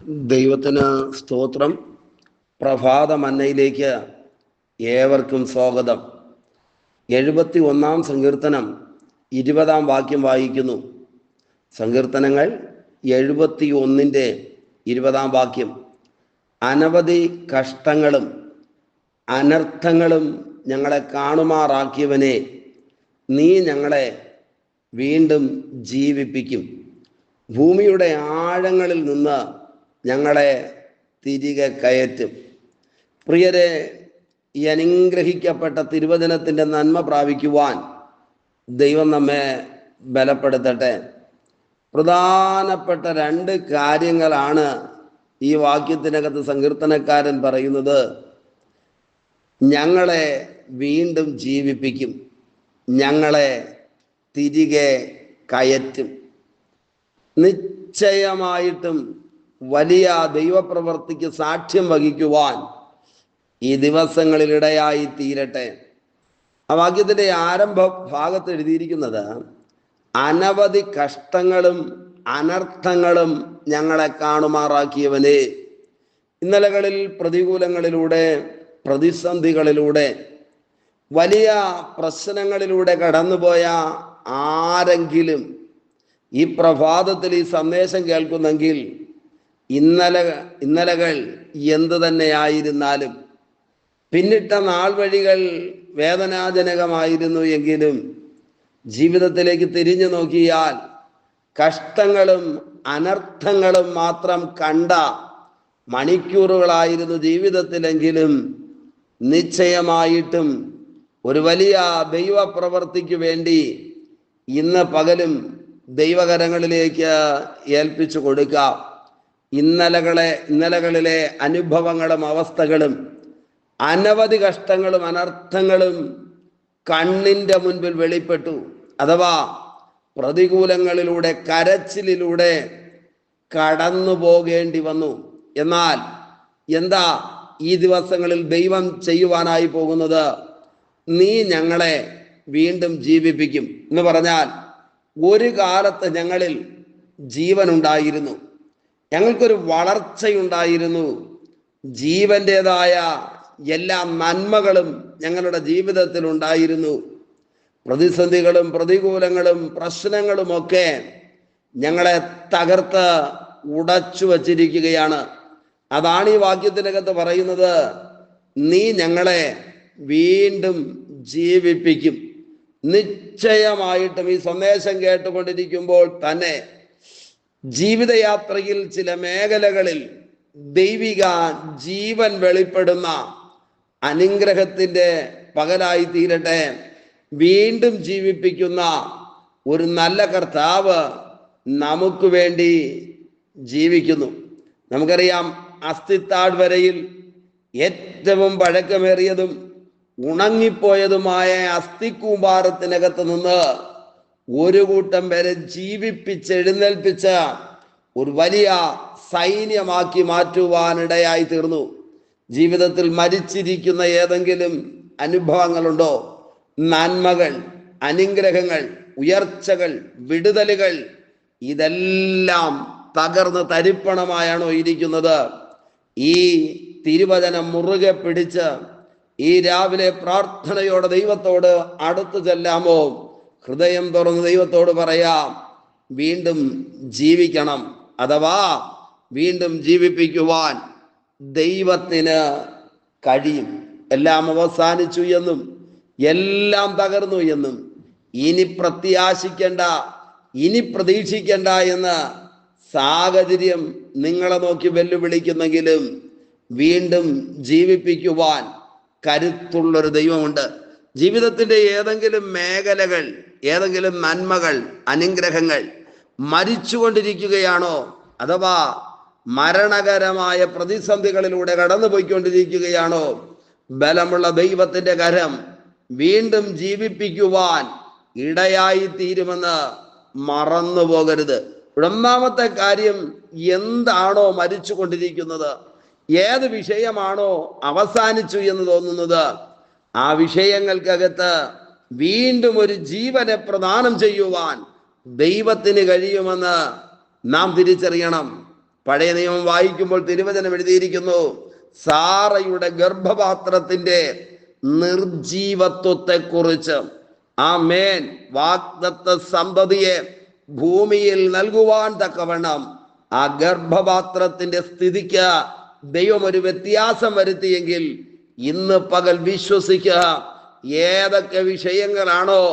ദൈവത്തിന് സ്തോത്രം. പ്രഭാത മന്നയിലേക്ക് ഏവർക്കും സ്വാഗതം. 71 സങ്കീർത്തനം 20 വാക്യം വായിക്കുന്നു. സങ്കീർത്തനങ്ങൾ 71 വാക്യം. അനവധി കഷ്ടങ്ങളും അനർത്ഥങ്ങളും ഞങ്ങളെ കാണുമാറാക്കിയവനെ, നീ ഞങ്ങളെ വീണ്ടും ജീവിപ്പിക്കും. ഭൂമിയുടെ ആഴങ്ങളിൽ നിന്ന് ഞങ്ങളെ തിരികെ കയറ്റും. പ്രിയരെ, ഈ അനുഗ്രഹിക്കപ്പെട്ട തിരുവചനത്തിൻ്റെ നന്മ പ്രാപിക്കുവാൻ ദൈവം നമ്മെ ബലപ്പെടുത്തട്ടെ. പ്രധാനപ്പെട്ട 2 കാര്യങ്ങളാണ് ഈ വാക്യത്തിനകത്ത് സങ്കീർത്തനക്കാരൻ പറയുന്നത്. ഞങ്ങളെ വീണ്ടും ജീവിപ്പിക്കും, ഞങ്ങളെ തിരികെ കയറ്റും. നിശ്ചയമായിട്ടും വലിയ ദൈവപ്രവൃത്തിക്ക് സാക്ഷ്യം വഹിക്കുവാൻ ഈ ദിവസങ്ങളിൽ ഇടയായി തീരട്ടെ. ആ വാക്യത്തിൻ്റെ ആരംഭ ഭാഗത്ത് എഴുതിയിരിക്കുന്നത്, അനവധി കഷ്ടങ്ങളും അനർത്ഥങ്ങളും ഞങ്ങളെ കാണുമാറാക്കിയവനെ. ഇന്നലകളിൽ പ്രതികൂലങ്ങളിലൂടെ, പ്രതിസന്ധികളിലൂടെ, വലിയ പ്രശ്നങ്ങളിലൂടെ കടന്നുപോയ ആരെങ്കിലും ഈ പ്രഭാതത്തിൽ ഈ സന്ദേശം കേൾക്കുന്നെങ്കിൽ, ഇന്നലകൾ എന്തു തന്നെയായിരുന്നാലും, പിന്നിട്ട നാൾ വഴികൾ വേദനാജനകമായിരുന്നു എങ്കിലും, ജീവിതത്തിലേക്ക് തിരിഞ്ഞു നോക്കിയാൽ കഷ്ടങ്ങളും അനർത്ഥങ്ങളും മാത്രം കണ്ട മണിക്കൂറുകളായിരുന്നു ജീവിതത്തിലെങ്കിലും, നിശ്ചയമായിട്ടും ഒരു വലിയ ദൈവപ്രവൃത്തിക്ക് വേണ്ടി ഇന്ന് പകലും ദൈവകരങ്ങളിലേക്ക് ഏൽപ്പിച്ചു കൊടുക്കാം. ഇന്നലകളിലെ അനുഭവങ്ങളും അവസ്ഥകളും അനവധി കഷ്ടങ്ങളും അനർത്ഥങ്ങളും കണ്ണിൻ്റെ മുൻപിൽ വെളിപ്പെട്ടു. അഥവാ പ്രതികൂലങ്ങളിലൂടെ, കരച്ചിലിലൂടെ കടന്നു പോകേണ്ടി വന്നു. എന്നാൽ എന്താ ഈ ദിവസങ്ങളിൽ ദൈവം ചെയ്യുവാനായി പോകുന്നത്? നീ ഞങ്ങളെ വീണ്ടും ജീവിപ്പിക്കും എന്ന് പറഞ്ഞാൽ, ഒരു കാലത്ത് ഞങ്ങളിൽ ജീവനുണ്ടായിരുന്നു, ഞങ്ങൾക്കൊരു വളർച്ചയുണ്ടായിരുന്നു, ജീവൻ്റെതായ എല്ലാ നന്മകളും ഞങ്ങളുടെ ജീവിതത്തിൽ ഉണ്ടായിരുന്നു. പ്രതിസന്ധികളും പ്രതികൂലങ്ങളും പ്രശ്നങ്ങളുമൊക്കെ ഞങ്ങളെ തകർത്ത് ഉടച്ചു വച്ചിരിക്കുകയാണ്. അതാണ് ഈ വാക്യത്തിനകത്ത് പറയുന്നത്, നീ ഞങ്ങളെ വീണ്ടും ജീവിപ്പിക്കും. നിശ്ചയമായിട്ടും ഈ സന്ദേശം കേട്ടുകൊണ്ടിരിക്കുമ്പോൾ തന്നെ ജീവിതയാത്രയിൽ ചില മേഖലകളിൽ ദൈവിക ജീവൻ വെളിപ്പെടുന്ന അനുഗ്രഹത്തിൻ്റെ പകലായി തീരട്ടെ. വീണ്ടും ജീവിപ്പിക്കുന്ന ഒരു നല്ല കർത്താവ് നമുക്ക് വേണ്ടി ജീവിക്കുന്നു. നമുക്കറിയാം, അസ്ഥിത്താഴ്വരയിൽ ഏറ്റവും പഴക്കമേറിയതും ഉണങ്ങിപ്പോയതുമായ അസ്ഥിക്കൂമ്പാരത്തിനകത്ത് നിന്ന് ഒരു കൂട്ടം പേരെ ജീവിപ്പിച്ചെഴുന്നേൽപ്പിച്ച ഒരു വലിയ സൈന്യമാക്കി മാറ്റുവാനിടയായി തീർന്നു. ജീവിതത്തിൽ മരിച്ചിരിക്കുന്ന ഏതെങ്കിലും അനുഭവങ്ങളുണ്ടോ? നന്മകൾ, അനുഗ്രഹങ്ങൾ, ഉയർച്ചകൾ, വിടുതലുകൾ, ഇതെല്ലാം തകർന്ന് തരിപ്പണമായാണോ ഇരിക്കുന്നത്? ഈ തിരുവചനം മുറുകെ പിടിച്ച് ഈ രാവിലെ പ്രാർത്ഥനയോടെ ദൈവത്തോട് അടുത്തു ചെല്ലാമോ? ഹൃദയം തുറന്ന് ദൈവത്തോട് പറയാം, വീണ്ടും ജീവിക്കണം, അഥവാ വീണ്ടും ജീവിപ്പിക്കുവാൻ ദൈവത്തിന് കഴിയും. എല്ലാം അവസാനിച്ചു എന്നും എല്ലാം തകർന്നു എന്നും ഇനി പ്രത്യാശിക്കേണ്ട, ഇനി പ്രതീക്ഷിക്കേണ്ട എന്ന് സാഹചര്യം നിങ്ങളെ നോക്കി വെല്ലുവിളിക്കുന്നെങ്കിലും, വീണ്ടും ജീവിപ്പിക്കുവാൻ കരുത്തുള്ളൊരു ദൈവമുണ്ട്. ജീവിതത്തിൻ്റെ ഏതെങ്കിലും മേഖലകൾ, ഏതെങ്കിലും നന്മകൾ, അനുഗ്രഹങ്ങൾ മരിച്ചുകൊണ്ടിരിക്കുകയാണോ? അഥവാ മരണകരമായ പ്രതിസന്ധികളിലൂടെ കടന്നുപോയിക്കൊണ്ടിരിക്കുകയാണോ? ബലമുള്ള ദൈവത്തിൻ്റെ കരം വീണ്ടും ജീവിപ്പിക്കുവാൻ ഇടയായി തീരുമെന്ന് മറന്നു പോകരുത്. ഒന്നാമത്തെ കാര്യം, എന്താണോ മരിച്ചു കൊണ്ടിരിക്കുന്നത്, ഏത് വിഷയമാണോ അവസാനിച്ചു എന്ന് തോന്നുന്നത്, ആ വിഷയങ്ങൾക്കകത്ത് വീണ്ടും ഒരു ജീവനെ പ്രദാനം ചെയ്യുവാൻ ദൈവത്തിന് കഴിയുമെന്ന് നാം തിരിച്ചറിയണം. പഴയ നിയമം വായിക്കുമ്പോൾ തിരുവചനം എഴുതിയിരിക്കുന്നു, സാറയുടെ ഗർഭപാത്രത്തിന്റെ നിർജീവത്വത്തെ കുറിച്ച്. ആമേൻ. വാഗ്ദത്ത സന്തതിയെ ഭൂമിയിൽ നൽകുവാൻ തക്കവണ്ണം ആ ഗർഭപാത്രത്തിന്റെ സ്ഥിതിക്ക് ദൈവം ഒരു വ്യത്യാസം വരുത്തിയെങ്കിൽ ഇന്ന് പകൽ വിശ്വസിക്കുക, ഏതൊക്കെ വിഷയങ്ങളാണോ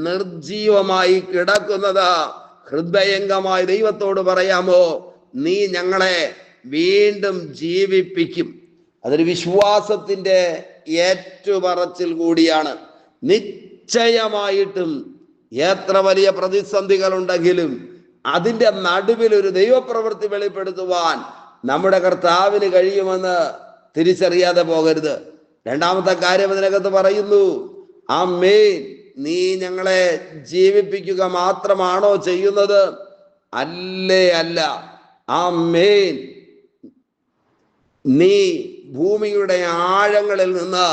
നിർജീവമായി കിടക്കുന്നത്, ഹൃദയംഗമായി ദൈവത്തോട് പറയാമോ, നീ ഞങ്ങളെ വീണ്ടും ജീവിപ്പിക്കും. അതൊരു വിശ്വാസത്തിന്റെ ഏറ്റുപറച്ചിൽ കൂടിയാണ്. നിശ്ചയമായിട്ടും എത്ര വലിയ പ്രതിസന്ധികൾ ഉണ്ടെങ്കിലും അതിന്റെ നടുവിൽ ഒരു ദൈവപ്രവൃത്തി വെളിപ്പെടുത്തുവാൻ നമ്മുടെ കർത്താവിന് കഴിയുമെന്ന് തിരിച്ചറിയാതെ പോകരുത്. രണ്ടാമത്തെ കാര്യം അതിനകത്ത് പറയുന്നു, ആമേൻ, നീ ഞങ്ങളെ ജീവിപ്പിക്കുക മാത്രമാണോ ചെയ്യുന്നത്? അല്ലേ, അല്ല. ആമേൻ, നീ ഭൂമിയുടെ ആഴങ്ങളിൽ നിന്ന്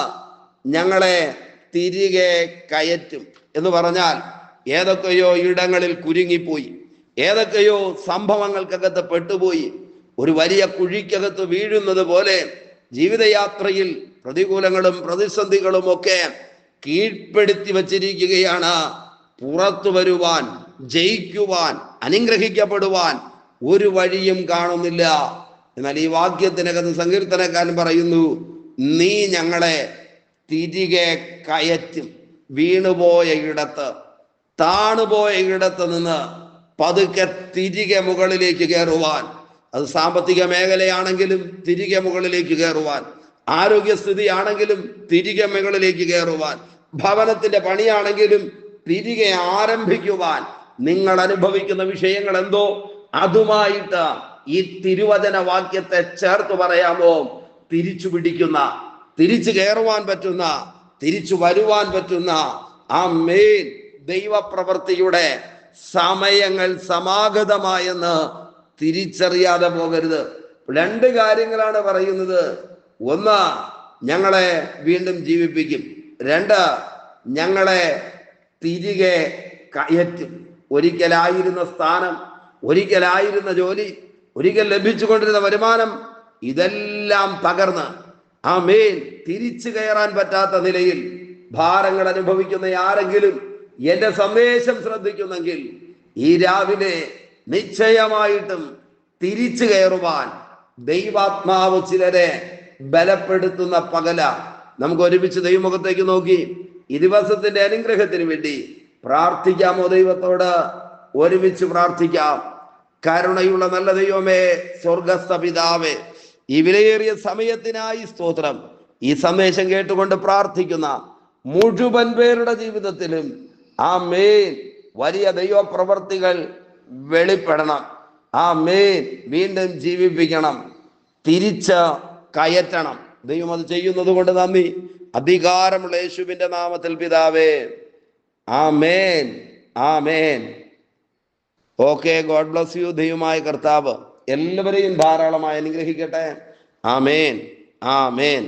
ഞങ്ങളെ തിരികെ കയറ്റും എന്ന് പറഞ്ഞാൽ ഏതൊക്കെയോ ഇടങ്ങളിൽ കുരുങ്ങിപ്പോയി, ഏതൊക്കെയോ സംഭവങ്ങൾക്കകത്ത് പെട്ടുപോയി, ഒരു വലിയ കുഴിക്കകത്ത് വീഴുന്നത് പോലെ ജീവിതയാത്രയിൽ പ്രതികൂലങ്ങളും പ്രതിസന്ധികളും ഒക്കെ കീഴ്പ്പെടുത്തി വച്ചിരിക്കുകയാണ്. പുറത്തു വരുവാൻ, ജയിക്കുവാൻ, അനുഗ്രഹിക്കപ്പെടുവാൻ ഒരു വഴിയും കാണുന്നില്ല. എന്നാൽ ഈ വാക്യത്തിനകത്ത് സങ്കീർത്തനക്കാരൻ പറയുന്നു, നീ ഞങ്ങളെ തിരികെ കയറ്റും. വീണുപോയ ഇടത്ത്, താണുപോയ ഇടത്ത് നിന്ന് പതുക്കെ തിരികെ മുകളിലേക്ക് കയറുവാൻ. അത് സാമ്പത്തിക മേഖലയാണെങ്കിലും തിരികെ മുകളിലേക്ക് കയറുവാൻ, ആരോഗ്യസ്ഥിതി ആണെങ്കിലും തിരികെ മുകളിലേക്ക് കയറുവാൻ, ഭവനത്തിന്റെ പണിയാണെങ്കിലും തിരികെ ആരംഭിക്കുവാൻ. നിങ്ങൾ അനുഭവിക്കുന്ന വിഷയങ്ങൾ എന്തോ അതുമായിട്ട് ഈ തിരുവചന വാക്യത്തെ ചേർത്ത് പറയാമോ? തിരിച്ചു പിടിക്കുന്ന, തിരിച്ചു കയറുവാൻ പറ്റുന്ന, തിരിച്ചു വരുവാൻ പറ്റുന്ന ആമേൻ ദൈവപ്രവൃത്തിയുടെ സമയങ്ങൾ സമാഗതമായെന്ന് തിരിച്ചറിയാതെ പോകരുത്. രണ്ട് കാര്യങ്ങളാണ് പറയുന്നത്. ഒന്ന്, ഞങ്ങളെ വീണ്ടും ജീവിപ്പിക്കും. രണ്ട്, ഞങ്ങളെ തിരികെ കയറ്റും. ഒരിക്കലായിരുന്ന സ്ഥാനം, ഒരിക്കലായിരുന്ന ജോലി, ഒരിക്കൽ ലഭിച്ചുകൊണ്ടിരുന്ന വരുമാനം, ഇതെല്ലാം തകർന്ന് ആമേൻ തിരിച്ചു കയറാൻ പറ്റാത്ത നിലയിൽ ഭാരങ്ങൾ അനുഭവിക്കുന്ന ആരെങ്കിലും എന്റെ സന്ദേശം ശ്രദ്ധിക്കുന്നെങ്കിൽ ഈ രാവിലെ നിശ്ചയമായിട്ടും തിരിച്ചു കയറുവാൻ ദൈവാത്മാവ് ചിലരെ ബലപ്പെടുത്തുന്ന പകല. നമുക്ക് ഒരുമിച്ച് ദൈവമുഖത്തേക്ക് നോക്കി ഈ ദിവസത്തിന്റെ അനുഗ്രഹത്തിന് വേണ്ടി പ്രാർത്ഥിക്കാമോ? ദൈവത്തോട് ഒരുമിച്ച് പ്രാർത്ഥിക്കാം. കരുണയുള്ള നല്ല ദൈവമേ, സ്വർഗസ്ഥ പിതാവേ, ഈ വിലയേറിയ സമയത്തിനായി സ്തോത്രം. ഈ സന്ദേശം കേട്ടുകൊണ്ട് പ്രാർത്ഥിക്കുന്ന മുഴുവൻ പേരുടെ ജീവിതത്തിലും ആമേൻ വലിയ ദൈവപ്രവർത്തികൾ വെളിപ്പെടണം. ആമേൻ വീണ്ടും ജീവിപ്പിക്കണം, തിരിച്ച് കയറ്റണം. ദൈവം അത് ചെയ്യുന്നത് കൊണ്ട് നന്ദി. അധികാരമുള്ള യേശുവിന്റെ നാമത്തിൽ പിതാവേ, ആമേൻ, ആമേൻ. Okay, God bless you. ദൈവമായ കർത്താവ് എല്ലാവരെയും ധാരാളമായി അനുഗ്രഹിക്കട്ടെ. ആമേൻ, ആമേൻ.